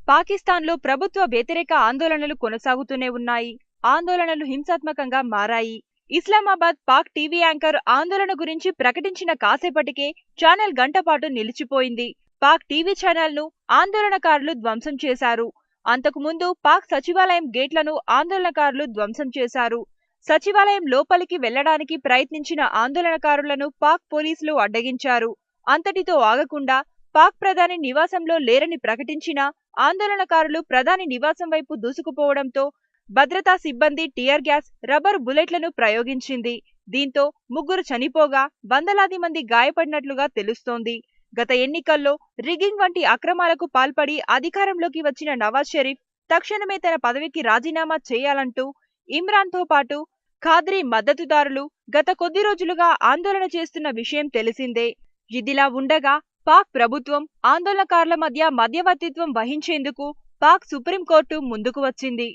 పాకిస్తాన్లో ప్రభుత్వ వ్యతిరేక ఆందోళనలు కొనసాగుతూనే ఉన్నాయి. ఆందోళనలు హింసాత్మకంగా మారాయి. ఇస్లామాబాద్ పాక్ టీవీ యాంకర్ ఆందోళన గురించి ప్రకటించిన కాసేపటికే ఛానల్ గంటపాటు నిలిచిపోయింది. పాక్ టీవీ ఛానల్ ను ఆందోళనకారులు ధ్వంసం చేశారు. అంతకుముందు పాక్ సచివాలయం గేట్లను ఆందోళనకారులు ధ్వంసం చేశారు. సచివాలయం లోపలికి వెళ్లడానికి ప్రయత్నించిన ఆందోళనకారులను పాక్ పోలీసులు అడ్డగించారు. అంతటితో ఆగకుండా పాక్ ప్రధాని నివాసంలో లేరని ప్రకటించిన ఆందోళనకారులు ప్రధాని నివాసం వైపు దూసుకుపోవడంతో భద్రతా సిబ్బంది టియర్ గ్యాస్, రబ్బరు బుల్లెట్లను ప్రయోగించింది. దీంతో ముగ్గురు చనిపోగా వందలాది మంది గాయపడినట్లుగా తెలుస్తోంది. గత ఎన్నికల్లో రిగ్గింగ్ వంటి అక్రమాలకు పాల్పడి అధికారంలోకి వచ్చిన నవాజ్ షరీఫ్ తక్షణమే తన పదవికి రాజీనామా చేయాలంటూ ఇమ్రాన్తో పాటు ఖాద్రీ మద్దతుదారులు గత కొద్ది రోజులుగా ఆందోళన చేస్తున్న విషయం తెలిసిందే. ఇదిలా ఉండగా పాక్ ప్రభుత్వం ఆందోళనకారుల మధ్య మధ్యవర్తిత్వం వహించేందుకు పాక్ సుప్రీంకోర్టు ముందుకు వచ్చింది.